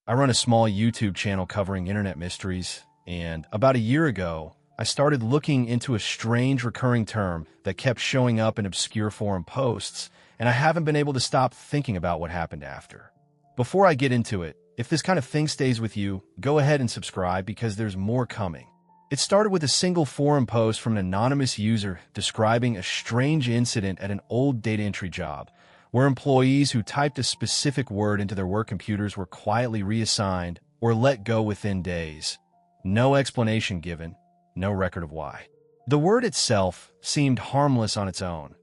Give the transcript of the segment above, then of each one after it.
I run a small YouTube channel covering internet mysteries, and about a year ago, I started looking into a strange recurring term that kept showing up in obscure forum posts, and I haven't been able to stop thinking about what happened after. Before I get into it, if this kind of thing stays with you, go ahead and subscribe because there's more coming. It started with a single forum post from an anonymous user describing a strange incident at an old data entry job, where employees who typed a specific word into their work computers were quietly reassigned or let go within days. No explanation given, no record of why. The word itself seemed harmless on its own,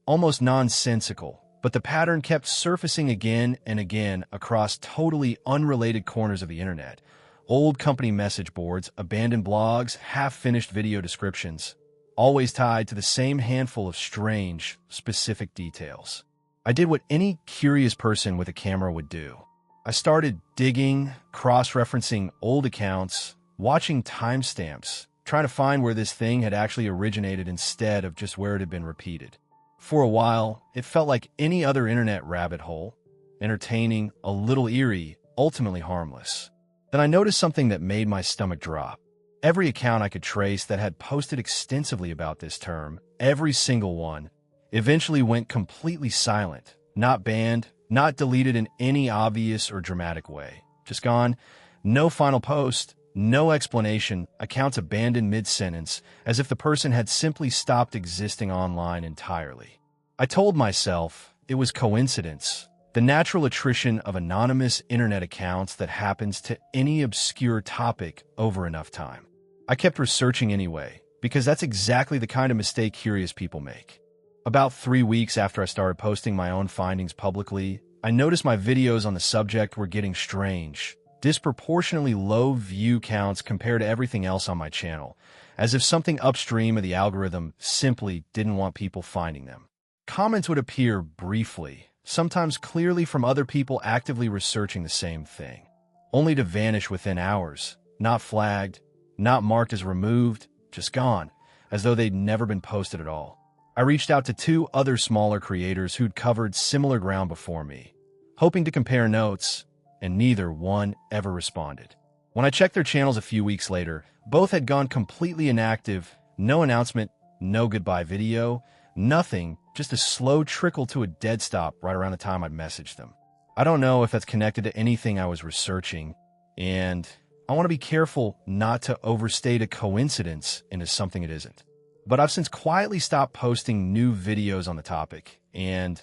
almost nonsensical, but the pattern kept surfacing again and again across totally unrelated corners of the internet. Old company message boards, abandoned blogs, half-finished video descriptions, always tied to the same handful of strange, specific details. I did what any curious person with a camera would do. I started digging, cross-referencing old accounts, watching timestamps, trying to find where this thing had actually originated instead of just where it had been repeated. For a while, it felt like any other internet rabbit hole, entertaining, a little eerie, ultimately harmless. Then I noticed something that made my stomach drop. Every account I could trace that had posted extensively about this term, every single one, eventually went completely silent, not banned, not deleted in any obvious or dramatic way. Just gone, no final post, no explanation, accounts abandoned mid-sentence, as if the person had simply stopped existing online entirely. I told myself it was coincidence, the natural attrition of anonymous internet accounts that happens to any obscure topic over enough time. I kept researching anyway, because that's exactly the kind of mistake curious people make. About 3 weeks after I started posting my own findings publicly, I noticed my videos on the subject were getting strange, disproportionately low view counts compared to everything else on my channel, as if something upstream of the algorithm simply didn't want people finding them. Comments would appear briefly, sometimes clearly from other people actively researching the same thing, only to vanish within hours, not flagged, not marked as removed, just gone, as though they'd never been posted at all. I reached out to 2 other smaller creators who'd covered similar ground before me, hoping to compare notes, and neither one ever responded. When I checked their channels a few weeks later, both had gone completely inactive, no announcement, no goodbye video, nothing, just a slow trickle to a dead stop right around the time I'd messaged them. I don't know if that's connected to anything I was researching, and I want to be careful not to overstate a coincidence into something it isn't. But I've since quietly stopped posting new videos on the topic, and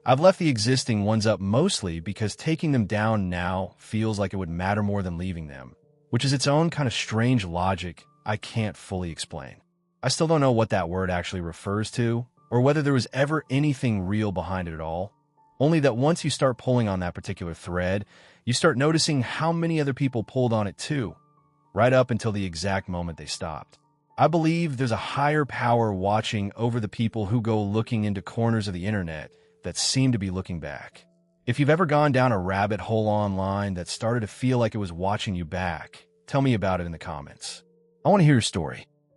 I've left the existing ones up mostly because taking them down now feels like it would matter more than leaving them, which is its own kind of strange logic I can't fully explain. I still don't know what that word actually refers to, or whether there was ever anything real behind it at all, only that once you start pulling on that particular thread, you start noticing how many other people pulled on it too, right up until the exact moment they stopped. I believe there's a higher power watching over the people who go looking into corners of the internet that seem to be looking back. If you've ever gone down a rabbit hole online that started to feel like it was watching you back, tell me about it in the comments. I want to hear your story.